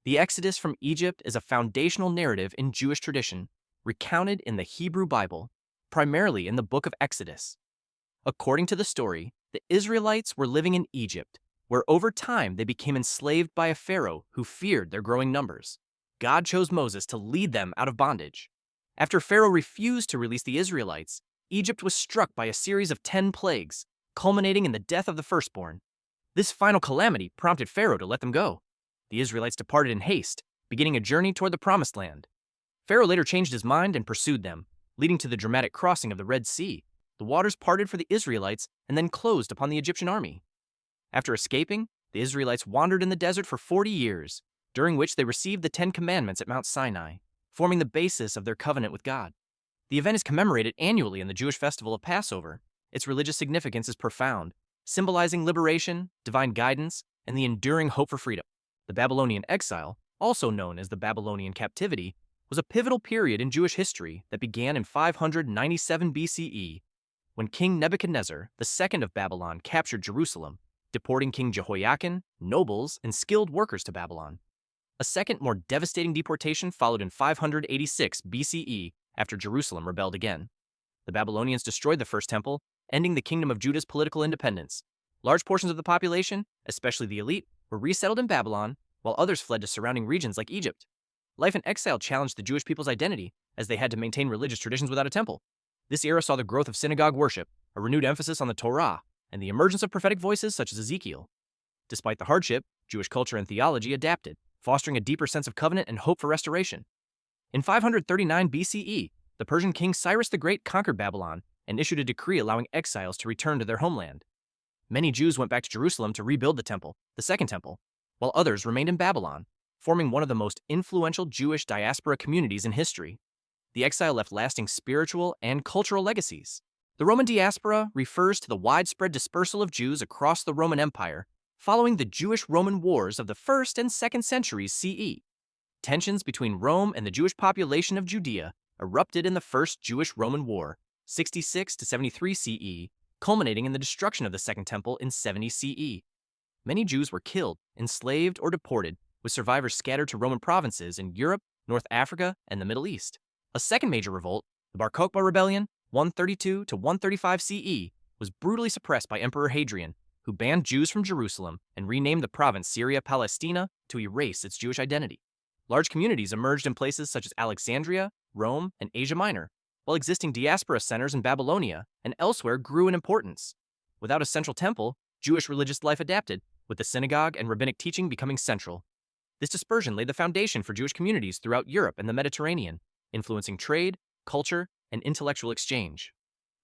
The Exodus from Egypt is a foundational narrative in Jewish tradition, recounted in the Hebrew Bible, primarily in the book of Exodus. According to the story, the Israelites were living in Egypt, where over time they became enslaved by a pharaoh who feared their growing numbers. God chose Moses to lead them out of bondage. After Pharaoh refused to release the Israelites, Egypt was struck by a series of 10 plagues, culminating in the death of the firstborn. This final calamity prompted Pharaoh to let them go. The Israelites departed in haste, beginning a journey toward the Promised Land. Pharaoh later changed his mind and pursued them, leading to the dramatic crossing of the Red Sea. The waters parted for the Israelites and then closed upon the Egyptian army. After escaping, the Israelites wandered in the desert for 40 years, during which they received the 10 Commandments at Mount Sinai, forming the basis of their covenant with God. The event is commemorated annually in the Jewish festival of Passover. Its religious significance is profound, symbolizing liberation, divine guidance, and the enduring hope for freedom. The Babylonian exile, also known as the Babylonian captivity, was a pivotal period in Jewish history that began in 597 BCE, when King Nebuchadnezzar II of Babylon captured Jerusalem, deporting King Jehoiakim, nobles, and skilled workers to Babylon. A second, more devastating deportation followed in 586 BCE after Jerusalem rebelled again. The Babylonians destroyed the First Temple, ending the Kingdom of Judah's political independence. Large portions of the population, especially the elite, were resettled in Babylon, while others fled to surrounding regions like Egypt. Life in exile challenged the Jewish people's identity, as they had to maintain religious traditions without a temple. This era saw the growth of synagogue worship, a renewed emphasis on the Torah, and the emergence of prophetic voices such as Ezekiel. Despite the hardship, Jewish culture and theology adapted, fostering a deeper sense of covenant and hope for restoration. In 539 BCE, the Persian king Cyrus the Great conquered Babylon and issued a decree allowing exiles to return to their homeland. Many Jews went back to Jerusalem to rebuild the temple, the Second Temple, while others remained in Babylon, forming one of the most influential Jewish diaspora communities in history. The exile left lasting spiritual and cultural legacies. The Roman diaspora refers to the widespread dispersal of Jews across the Roman Empire following the Jewish-Roman Wars of the 1st and 2nd centuries CE. Tensions between Rome and the Jewish population of Judea erupted in the First Jewish-Roman War, 66 to 73 CE, culminating in the destruction of the Second Temple in 70 CE. Many Jews were killed, enslaved, or deported, with survivors scattered to Roman provinces in Europe, North Africa, and the Middle East. A second major revolt, the Bar Kokhba Rebellion, 132 to 135 CE, was brutally suppressed by Emperor Hadrian, who banned Jews from Jerusalem and renamed the province Syria Palestina to erase its Jewish identity. Large communities emerged in places such as Alexandria, Rome, and Asia Minor, while existing diaspora centers in Babylonia and elsewhere grew in importance. Without a central temple, Jewish religious life adapted, with the synagogue and rabbinic teaching becoming central. This dispersion laid the foundation for Jewish communities throughout Europe and the Mediterranean, influencing trade, culture, and intellectual exchange.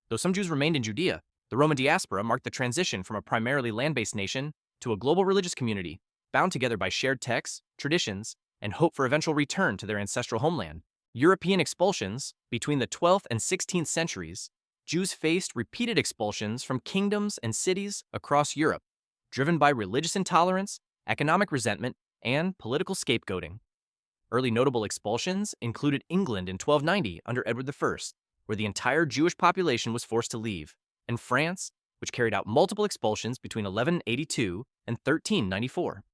Though some Jews remained in Judea, the Roman diaspora marked the transition from a primarily land-based nation to a global religious community, bound together by shared texts, traditions, and hope for eventual return to their ancestral homeland. European expulsions. Between the 12th and 16th centuries, Jews faced repeated expulsions from kingdoms and cities across Europe, driven by religious intolerance, economic resentment, and political scapegoating. Early notable expulsions included England in 1290 under Edward I, where the entire Jewish population was forced to leave, and France, which carried out multiple expulsions between 1182 and 1394.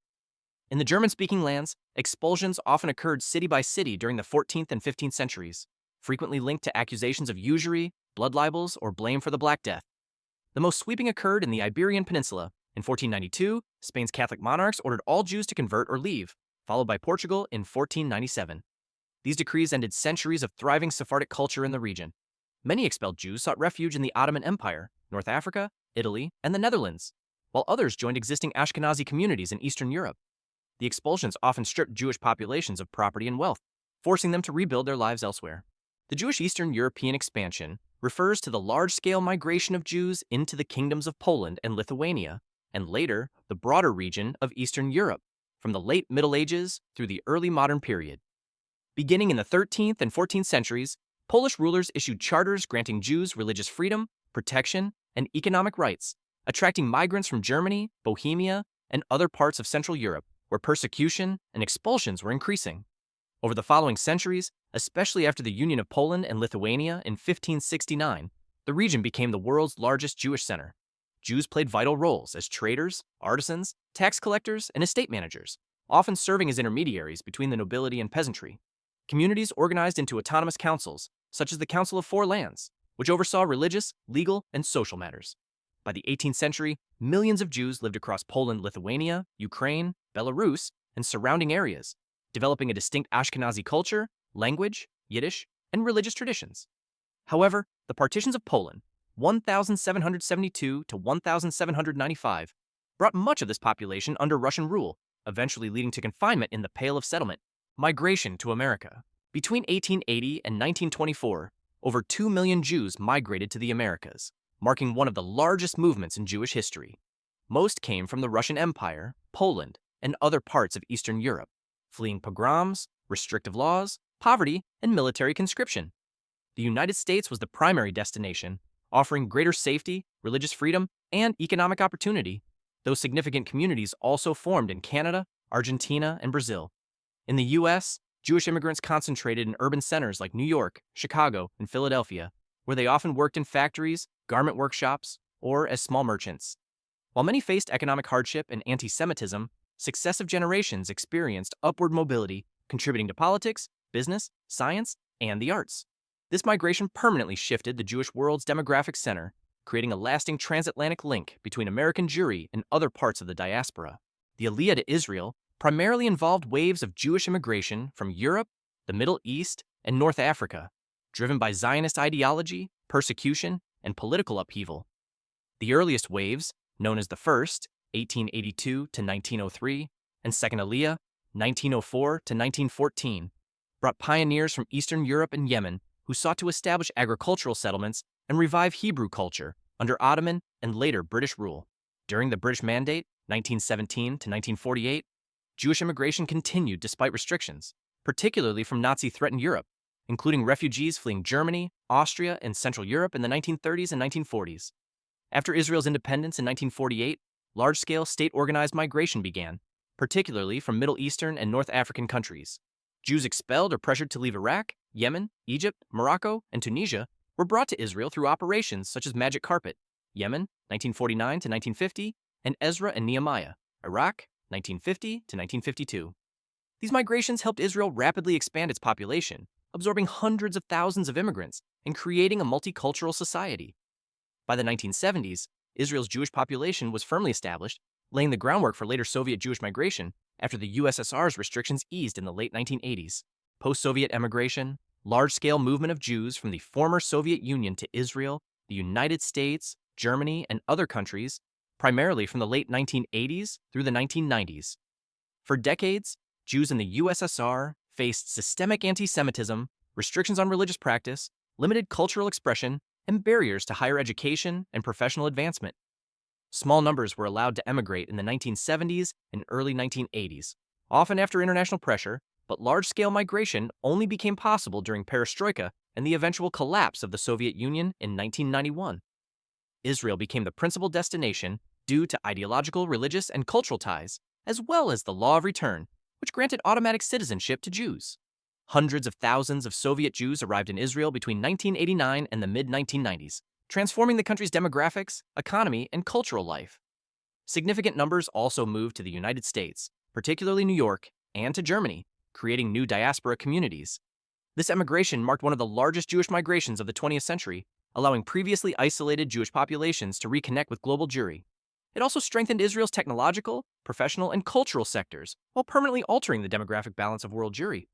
In the German-speaking lands, expulsions often occurred city by city during the 14th and 15th centuries, frequently linked to accusations of usury, blood libels, or blame for the Black Death. The most sweeping occurred in the Iberian Peninsula. In 1492, Spain's Catholic monarchs ordered all Jews to convert or leave, followed by Portugal in 1497. These decrees ended centuries of thriving Sephardic culture in the region. Many expelled Jews sought refuge in the Ottoman Empire, North Africa, Italy, and the Netherlands, while others joined existing Ashkenazi communities in Eastern Europe. The expulsions often stripped Jewish populations of property and wealth, forcing them to rebuild their lives elsewhere. The Jewish Eastern European expansion refers to the large-scale migration of Jews into the kingdoms of Poland and Lithuania, and later, the broader region of Eastern Europe, from the late Middle Ages through the early modern period. Beginning in the 13th and 14th centuries, Polish rulers issued charters granting Jews religious freedom, protection, and economic rights, attracting migrants from Germany, Bohemia, and other parts of Central Europe, where persecution and expulsions were increasing. Over the following centuries, especially after the union of Poland and Lithuania in 1569, the region became the world's largest Jewish center. Jews played vital roles as traders, artisans, tax collectors, and estate managers, often serving as intermediaries between the nobility and peasantry. Communities organized into autonomous councils, such as the Council of Four Lands, which oversaw religious, legal, and social matters. By the 18th century, millions of Jews lived across Poland, Lithuania, Ukraine, Belarus, and surrounding areas, developing a distinct Ashkenazi culture, language, Yiddish, and religious traditions. However, the partitions of Poland, 1772 to 1795, brought much of this population under Russian rule, eventually leading to confinement in the Pale of Settlement. Migration to America. Between 1880 and 1924, over 2 million Jews migrated to the Americas, marking one of the largest movements in Jewish history. Most came from the Russian Empire, Poland, and other parts of Eastern Europe, fleeing pogroms, restrictive laws, poverty, and military conscription. The United States was the primary destination, offering greater safety, religious freedom, and economic opportunity, though significant communities also formed in Canada, Argentina, and Brazil. In the U.S., Jewish immigrants concentrated in urban centers like New York, Chicago, and Philadelphia, where they often worked in factories, garment workshops, or as small merchants. While many faced economic hardship and anti-Semitism, successive generations experienced upward mobility, contributing to politics, business, science, and the arts. This migration permanently shifted the Jewish world's demographic center, creating a lasting transatlantic link between American Jewry and other parts of the diaspora. The Aliyah to Israel primarily involved waves of Jewish immigration from Europe, the Middle East, and North Africa, driven by Zionist ideology, persecution, and political upheaval. The earliest waves, known as the first, 1882 to 1903, and second Aliyah, 1904 to 1914, brought pioneers from Eastern Europe and Yemen who sought to establish agricultural settlements and revive Hebrew culture under Ottoman and later British rule. During the British Mandate, 1917 to 1948, Jewish immigration continued despite restrictions, particularly from Nazi-threatened Europe, including refugees fleeing Germany, Austria, and Central Europe in the 1930s and 1940s. After Israel's independence in 1948, large-scale state-organized migration began, particularly from Middle Eastern and North African countries. Jews expelled or pressured to leave Iraq, Yemen, Egypt, Morocco, and Tunisia were brought to Israel through operations such as Magic Carpet, Yemen, 1949 to 1950, and Ezra and Nehemiah, Iraq, 1950 to 1952. These migrations helped Israel rapidly expand its population, absorbing hundreds of thousands of immigrants and creating a multicultural society. By the 1970s, Israel's Jewish population was firmly established, laying the groundwork for later Soviet Jewish migration after the USSR's restrictions eased in the late 1980s. Post-Soviet emigration, large-scale movement of Jews from the former Soviet Union to Israel, the United States, Germany, and other countries, primarily from the late 1980s through the 1990s. For decades, Jews in the USSR faced systemic anti-Semitism, restrictions on religious practice, limited cultural expression, and barriers to higher education and professional advancement. Small numbers were allowed to emigrate in the 1970s and early 1980s, often after international pressure, but large-scale migration only became possible during Perestroika and the eventual collapse of the Soviet Union in 1991. Israel became the principal destination due to ideological, religious, and cultural ties, as well as the law of return, which granted automatic citizenship to Jews. Hundreds of thousands of Soviet Jews arrived in Israel between 1989 and the mid-1990s, transforming the country's demographics, economy, and cultural life. Significant numbers also moved to the United States, particularly New York, and to Germany, creating new diaspora communities. This emigration marked one of the largest Jewish migrations of the 20th century, allowing previously isolated Jewish populations to reconnect with global Jewry. It also strengthened Israel's technological, professional, and cultural sectors, while permanently altering the demographic balance of world Jewry.